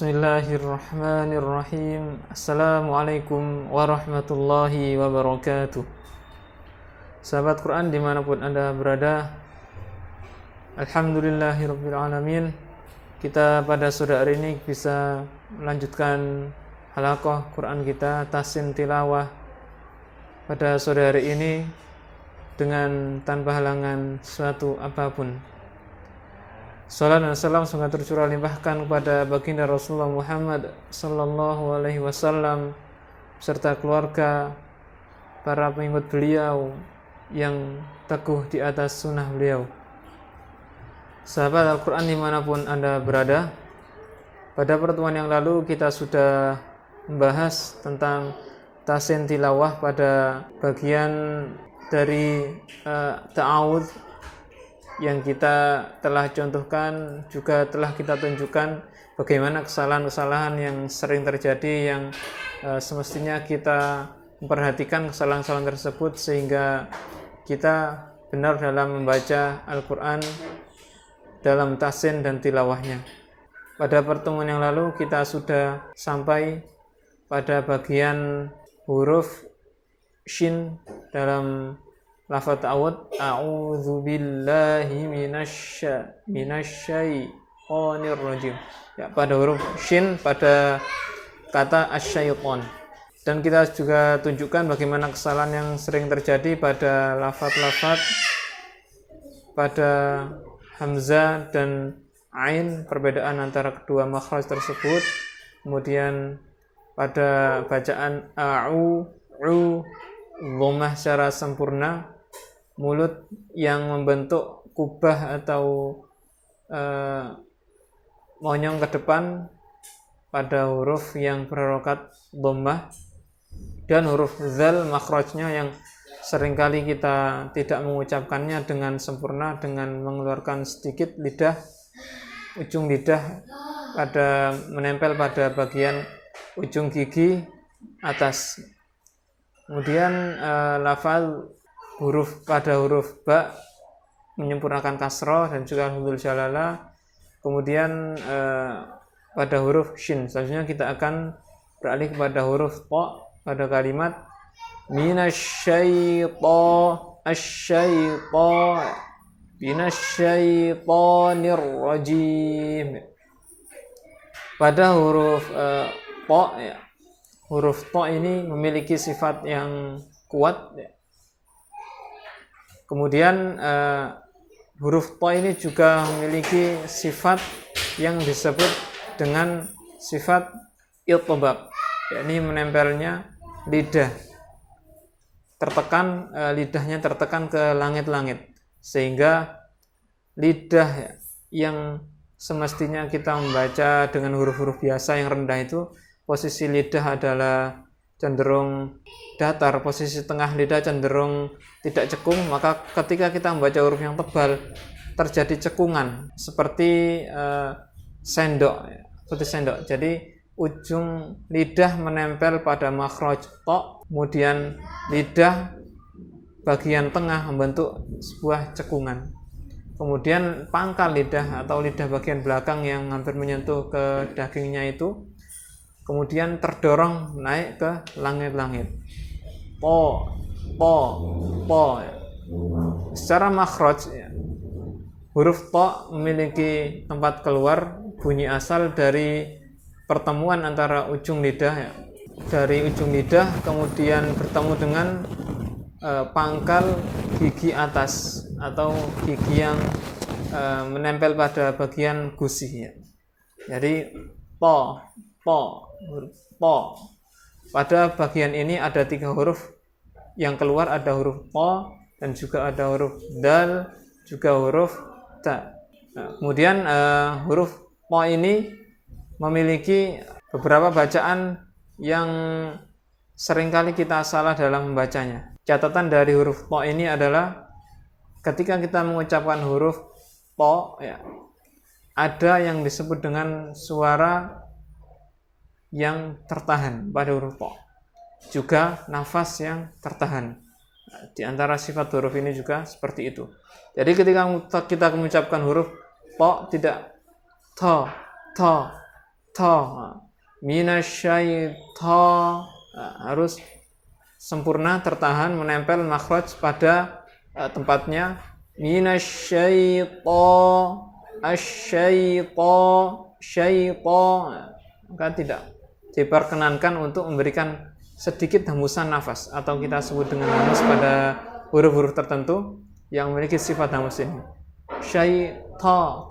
Bismillahirrahmanirrahim. Assalamualaikum warahmatullahi wabarakatuh. Sahabat Quran dimanapun Anda berada, Alhamdulillahirrabbilalamin. Kita pada sore hari ini bisa melanjutkan halaqah Quran kita, tahsin tilawah pada sore hari ini dengan tanpa halangan suatu apapun. Salam dan salam semoga tercurah limpahkan kepada baginda Rasulullah Muhammad sallallahu alaihi wasallam serta keluarga, para pengikut beliau yang teguh di atas sunnah beliau. Sahabat Al-Quran dimanapun Anda berada, pada pertemuan yang lalu kita sudah membahas tentang tahsin tilawah pada bagian dari ta'awudz yang kita telah contohkan, juga telah kita tunjukkan bagaimana kesalahan-kesalahan yang sering terjadi, yang semestinya kita memperhatikan kesalahan-kesalahan tersebut sehingga kita benar dalam membaca Al-Quran dalam tahsin dan tilawahnya. Pada pertemuan yang lalu kita sudah sampai pada bagian huruf shin dalam lafaz ta'awud, a'udzubillahi minasyaitonir rajim. Ya, pada huruf shin pada kata asyaiton. Dan kita juga tunjukkan bagaimana kesalahan yang sering terjadi pada lafaz-lafaz pada hamzah dan ain, perbedaan antara kedua makhraj tersebut. Kemudian pada bacaan dhammah secara sempurna, mulut yang membentuk kubah atau monyong ke depan pada huruf yang berharokat dhammah, dan huruf zal makhrajnya yang seringkali kita tidak mengucapkannya dengan sempurna dengan mengeluarkan sedikit lidah, ujung lidah menempel pada bagian ujung gigi atas. Kemudian lafal pada huruf ba menyempurnakan kasroh dan juga huruf jalala. Kemudian pada huruf shin, selanjutnya kita akan beralih kepada huruf ta pada kalimat minasyaitonir rajim. Pada huruf ta, ya, huruf ta ini memiliki sifat yang kuat, ya. Kemudian huruf ta ini juga memiliki sifat yang disebut dengan sifat itbaq, yakni menempelnya lidah lidahnya tertekan ke langit-langit, sehingga lidah yang semestinya kita membaca dengan huruf-huruf biasa yang rendah itu, posisi lidah adalah cenderung datar, posisi tengah lidah cenderung tidak cekung, maka ketika kita membaca huruf yang tebal terjadi cekungan seperti sendok. Jadi ujung lidah menempel pada makhraj ta, kemudian lidah bagian tengah membentuk sebuah cekungan. Kemudian pangkal lidah atau lidah bagian belakang yang hampir menyentuh ke dagingnya itu kemudian terdorong naik ke langit-langit. Po. Secara makhraj, ya, huruf ta memiliki tempat keluar bunyi asal dari pertemuan antara ujung lidah, ya, dari ujung lidah kemudian bertemu dengan pangkal gigi atas atau gigi yang menempel pada bagian gusi, ya. Jadi po. Pada bagian ini ada 3 huruf yang keluar, ada huruf po dan juga ada huruf dal, juga huruf ta. Nah, kemudian huruf po ini memiliki beberapa bacaan yang seringkali kita salah dalam membacanya. Catatan dari huruf po ini adalah ketika kita mengucapkan huruf po, ya, ada yang disebut dengan suara yang tertahan pada huruf po, juga nafas yang tertahan. Di antara sifat huruf ini juga seperti itu. Jadi ketika kita mengucapkan huruf po, tidak to, minasyaita, harus sempurna, tertahan, menempel makhraj pada tempatnya. Minasyaita, syaita, maka tidak diperkenankan untuk memberikan sedikit hembusan nafas, atau kita sebut dengan hangus pada huruf-huruf tertentu yang memiliki sifat hangus ini. Syaita,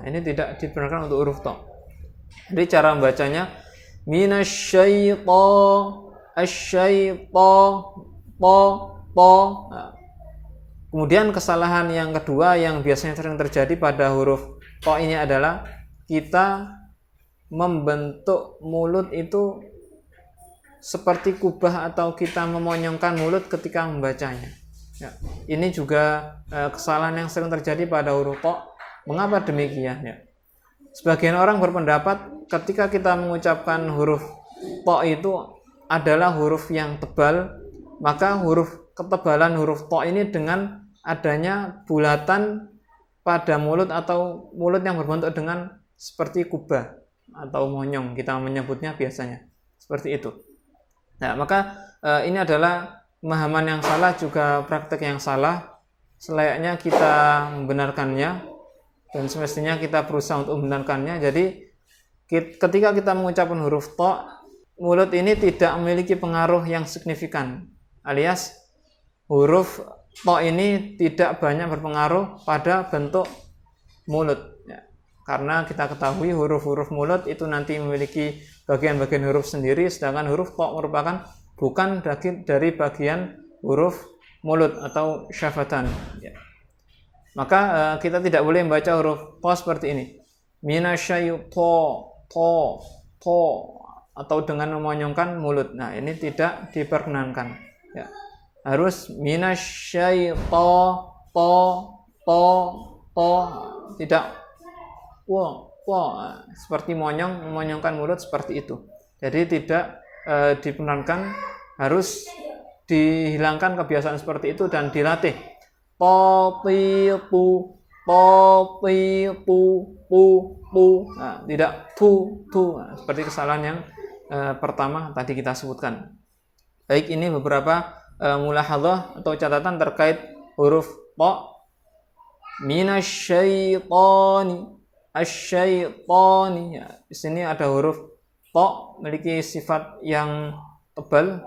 ini tidak dibenarkan untuk huruf ta. Jadi cara membacanya minasyaita, asyaita, ta. Kemudian kesalahan yang kedua yang biasanya sering terjadi pada huruf ta ini adalah kita membentuk mulut itu seperti kubah, atau kita memonyongkan mulut ketika membacanya. Ya, ini juga kesalahan yang sering terjadi pada huruf ta. Mengapa demikian? Ya. Sebagian orang berpendapat ketika kita mengucapkan huruf ta itu adalah huruf yang tebal, maka ketebalan huruf ta ini dengan adanya bulatan pada mulut, atau mulut yang berbentuk dengan seperti kubah atau monyong, kita menyebutnya biasanya seperti itu. Nah, maka ini adalah pemahaman yang salah, juga praktek yang salah. Selayaknya kita membenarkannya, dan semestinya kita berusaha untuk membenarkannya. Jadi ketika kita mengucapkan huruf ta, mulut ini tidak memiliki pengaruh yang signifikan, alias huruf ta ini tidak banyak berpengaruh pada bentuk mulut, ya. Karena kita ketahui huruf-huruf mulut itu nanti memiliki bagian-bagian huruf sendiri, sedangkan huruf ta merupakan bukan dari bagian huruf mulut atau syafatan, ya. Maka kita tidak boleh membaca huruf ta seperti ini, minasyaita, ta, atau dengan memonyongkan mulut. Nah, ini tidak diperkenankan, ya. Harus minasyaita, ta, tidak seperti memonyongkan mulut seperti itu. Jadi tidak dibenarkan, harus dihilangkan kebiasaan seperti itu dan dilatih. Nah, tidak tu. Nah, seperti kesalahan yang pertama tadi kita sebutkan. Baik, ini beberapa mulahadzah atau catatan terkait huruf ta. Minasyaitani, asyaitani. Ya, di sini ada huruf ta memiliki sifat yang tebal.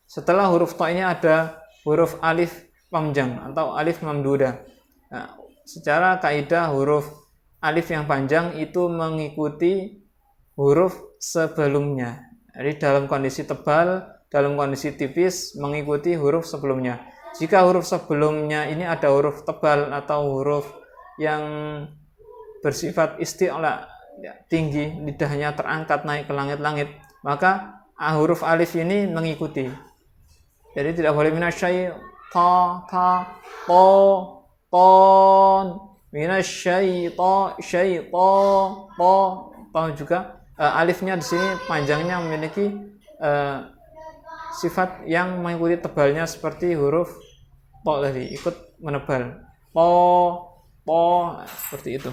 Setelah huruf ta ini ada huruf alif panjang atau alif mamdudah. Nah, secara kaidah huruf alif yang panjang itu mengikuti huruf sebelumnya. Jadi dalam kondisi tebal, dalam kondisi tipis mengikuti huruf sebelumnya. Jika huruf sebelumnya ini ada huruf tebal atau huruf yang bersifat isti'la, ya, tinggi, lidahnya terangkat naik ke langit-langit, maka huruf alif ini mengikuti. Jadi tidak boleh minasyaita, ton, minasyaita, ta juga. Alifnya di sini panjangnya memiliki sifat yang mengikuti tebalnya seperti huruf ta tadi, ikut menebal. Seperti itu.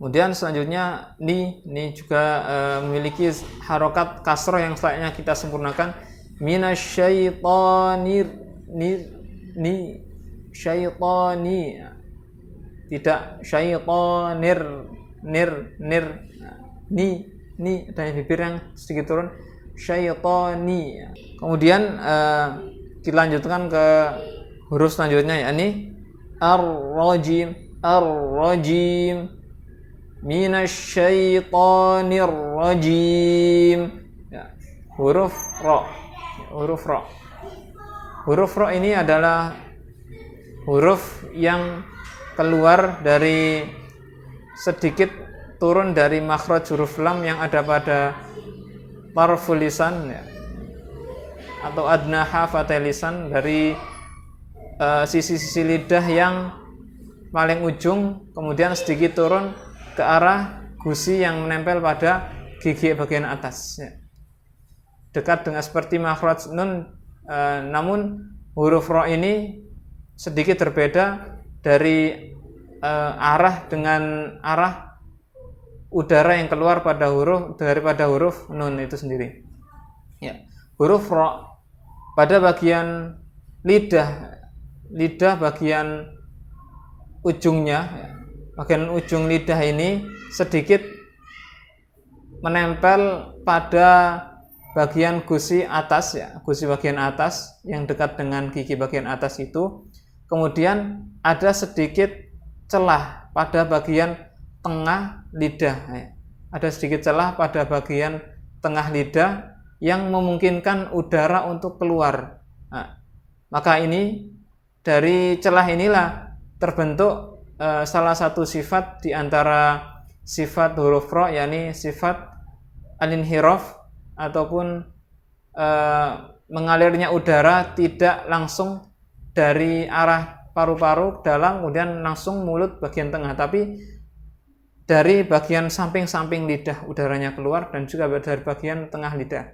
Kemudian selanjutnya ni juga memiliki harokat kasroh yang selayaknya kita sempurnakan. Minasyaitonir, syaitoni, tidak syaitonir, nir, ni ada bibir yang sedikit turun, syaitoni. Kemudian dilanjutkan ke huruf selanjutnya, yakni ar-rajim, minasyaitonir rajim. Ya, huruf ra. Huruf ra ini adalah huruf yang keluar dari sedikit turun dari makhraj huruf lam yang ada pada tarful lisan, ya, atau adna hafatil lisan, dari sisi-sisi lidah yang paling ujung, kemudian sedikit turun ke arah gusi yang menempel pada gigi bagian atas, ya. Dekat dengan seperti makhraj nun, namun huruf ra ini sedikit berbeda dari arah dengan arah udara yang keluar daripada huruf nun itu sendiri. Ya. Huruf ro pada bagian lidah bagian ujungnya, bagian ujung lidah ini sedikit menempel pada bagian gusi atas, ya, gusi bagian atas yang dekat dengan gigi bagian atas itu. Kemudian ada sedikit celah pada bagian tengah lidah, ya. Ada sedikit celah pada bagian tengah lidah yang memungkinkan udara untuk keluar. Nah, maka ini dari celah inilah terbentuk salah satu sifat di antara sifat huruf ro, yakni sifat al-inhiraf ataupun mengalirnya udara tidak langsung dari arah paru-paru dalam kemudian langsung mulut bagian tengah, tapi dari bagian samping-samping lidah udaranya keluar dan juga dari bagian tengah lidah.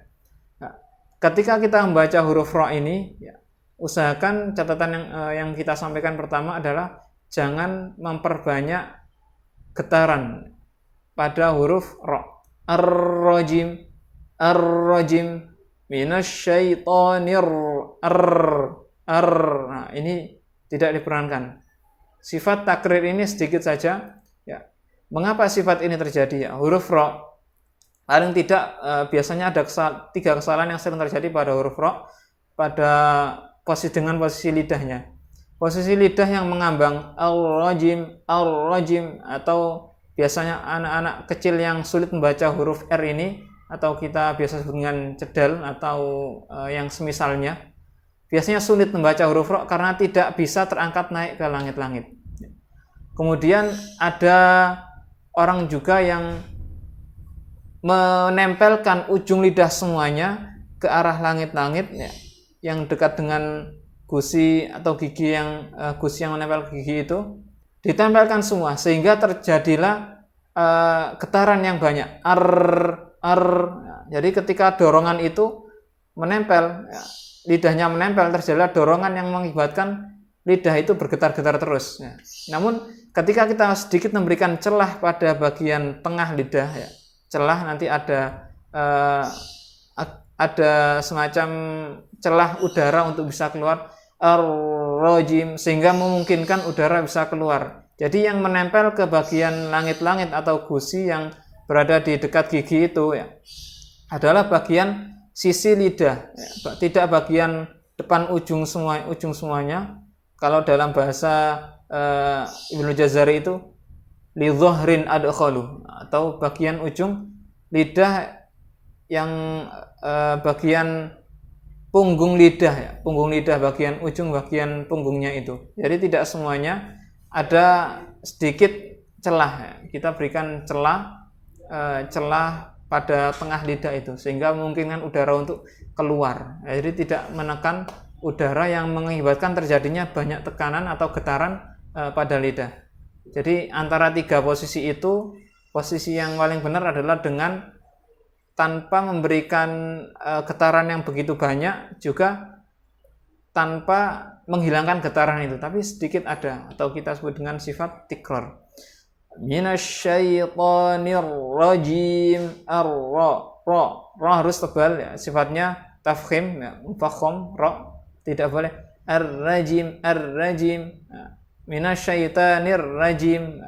Nah, ketika kita membaca huruf ro ini, ya, usahakan catatan yang kita sampaikan pertama adalah jangan memperbanyak getaran pada huruf ro. Ar-rajim, ar-rajim, minasyaitonir, nah, ini tidak diperankan. Sifat takrir ini sedikit saja, ya. Mengapa sifat ini terjadi? Ya, huruf ro paling tidak biasanya ada tiga kesalahan yang sering terjadi pada huruf ro pada dengan posisi lidahnya. Posisi lidah yang mengambang al-rajim, al-rajim, atau biasanya anak-anak kecil yang sulit membaca huruf R ini, atau kita biasa sebut dengan cedal atau yang semisalnya, biasanya sulit membaca huruf ro karena tidak bisa terangkat naik ke langit-langit. Kemudian ada orang juga yang menempelkan ujung lidah semuanya ke arah langit-langit, ya, yang dekat dengan gusi atau gigi gusi yang menempel gigi itu ditempelkan semua sehingga terjadilah getaran yang banyak. Jadi ketika dorongan itu menempel, ya, lidahnya menempel, terjadilah dorongan yang mengakibatkan lidah itu bergetar-getar terus. Ya. Namun ketika kita sedikit memberikan celah pada bagian tengah lidah, ya, celah nanti ada semacam celah udara untuk bisa keluar ar-rajim, sehingga memungkinkan udara bisa keluar. Jadi yang menempel ke bagian langit-langit atau gusi yang berada di dekat gigi itu, ya, adalah bagian sisi lidah, ya, tidak bagian depan ujung semuanya. Kalau dalam bahasa Ibnu Jazari itu li dhahrin adkhalu, atau bagian ujung lidah yang bagian punggung lidah, ya, punggung lidah bagian ujung bagian punggungnya itu. Jadi tidak semuanya, ada sedikit celah, ya. Kita berikan celah pada tengah lidah itu sehingga memungkinkan udara untuk keluar. Jadi tidak menekan udara yang mengakibatkan terjadinya banyak tekanan atau getaran pada lidah. Jadi antara tiga posisi itu, posisi yang paling benar adalah dengan tanpa memberikan getaran yang begitu banyak, juga tanpa menghilangkan getaran itu, tapi sedikit ada, atau kita sebut dengan sifat tikrar. Minasyaitonir rajim, ar-ra, harus tebal, ya, sifatnya tafkhim, ya, mufakham, ra tidak boleh. Ar-rajim, ar-rajim, minasyaitonir rajim,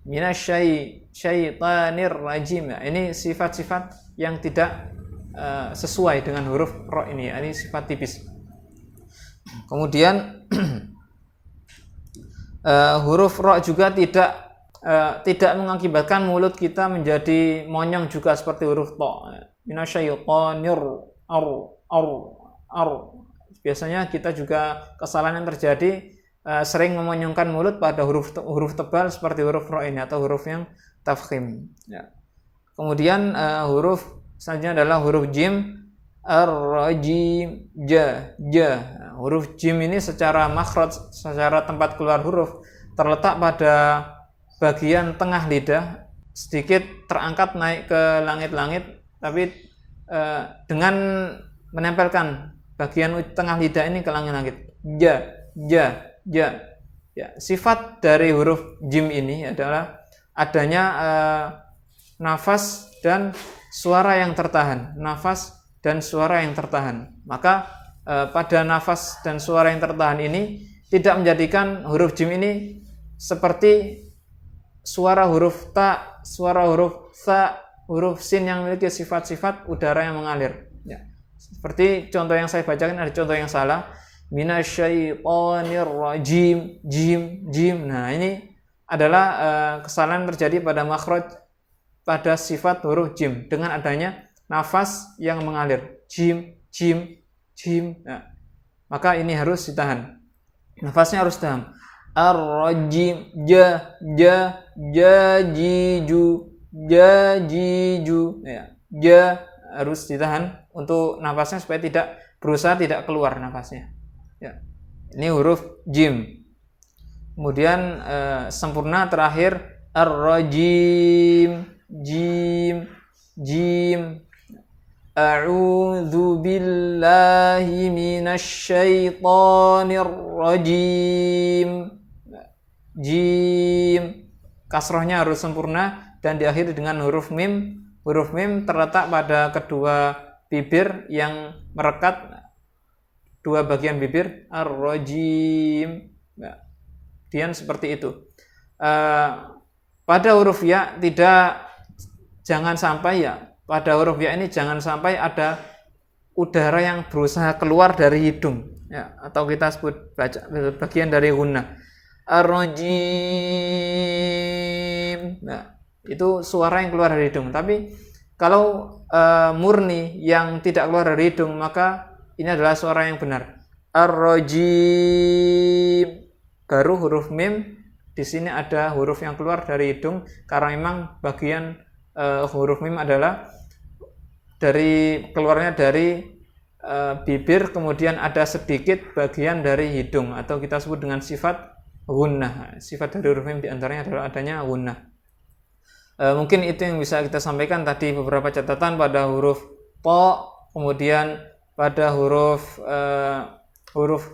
minasyaitonir rajim, ya. Ini sifat-sifat yang tidak sesuai dengan huruf ro ini, ya. Ini sifat tipis. Kemudian huruf ro juga tidak mengakibatkan mulut kita menjadi monyong juga seperti huruf to. Minasyaitonir ar. Biasanya kita juga kesalahan yang terjadi sering memonyongkan mulut pada huruf tebal seperti huruf ro ini atau huruf yang tafkhim, ya. Kemudian huruf selanjutnya adalah huruf jim, ar-rajim, ja. Huruf jim ini secara makhraj, secara tempat keluar huruf, terletak pada bagian tengah lidah, sedikit terangkat naik ke langit-langit, tapi dengan menempelkan bagian tengah lidah ini ke langit-langit. Ja. Ya, sifat dari huruf jim ini adalah adanya nafas dan suara yang tertahan. Nafas dan suara yang tertahan. Maka pada nafas dan suara yang tertahan ini tidak menjadikan huruf jim ini seperti suara huruf ta, suara huruf sa, huruf sin yang memiliki sifat-sifat udara yang mengalir. Ya. Seperti contoh yang saya bacakan, ada contoh yang salah. Minasyaitonir rajim, jim, jim. Nah, ini adalah kesalahan terjadi pada makhraj pada sifat huruf jim dengan adanya nafas yang mengalir. Jim, jim, jim. Nah, maka ini harus ditahan. Nafasnya harus tahan. Ar-rajim, ja, ji, ju, ya. Ja harus ditahan untuk nafasnya supaya tidak berusaha tidak keluar nafasnya. Ya. Ini huruf jim. Kemudian sempurna terakhir ar-rajim, jim, jim. A'udzu billahi minasyaitonir rajim. Jim. Kasrohnya harus sempurna dan diakhiri dengan huruf mim. Huruf mim terletak pada kedua bibir yang merekat dua bagian bibir. Ar-rajim. Kemudian seperti itu. Pada huruf ya jangan sampai pada huruf ya ini jangan sampai ada udara yang berusaha keluar dari hidung, ya, atau kita sebut bagian dari gunnah. Ar-rajim. Nah, itu suara yang keluar dari hidung. Tapi kalau murni yang tidak keluar dari hidung, maka ini adalah suara yang benar. Ar-rajim. Baru huruf mim. Di sini ada huruf yang keluar dari hidung karena memang bagian huruf mim adalah keluarnya dari bibir, kemudian ada sedikit bagian dari hidung atau kita sebut dengan sifat gunnah. Sifat dari huruf mim diantaranya adalah adanya gunnah. Mungkin itu yang bisa kita sampaikan tadi, beberapa catatan pada huruf to, kemudian pada huruf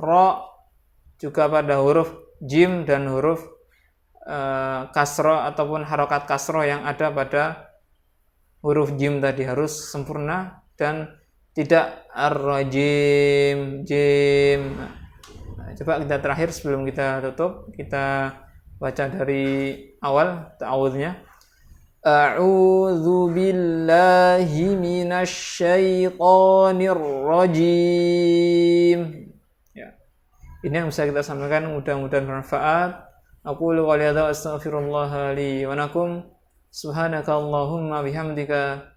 ro, juga pada huruf jim dan huruf kasro ataupun harokat kasro yang ada pada huruf jim tadi harus sempurna dan tidak ar-rajim, jim. Nah, coba kita terakhir sebelum kita tutup, kita baca dari awal ta'awudnya. A'udzu billahi minasyaitonir rajim. Ya. Ini yang bisa kita sampaikan, mudah-mudahan bermanfaat. Aqulu qouli hadza wa astaghfirullah li wa lakum. Subhanaka Allahumma bihamdika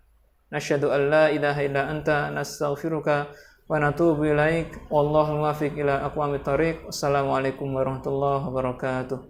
nasyhadu an la ilaha illa anta nastaghfiruka wa natubu ilaik. Wallahu muwaffiq ila aqwamit thoriq. Wassalamualaikum warahmatullahi wabarakatuh.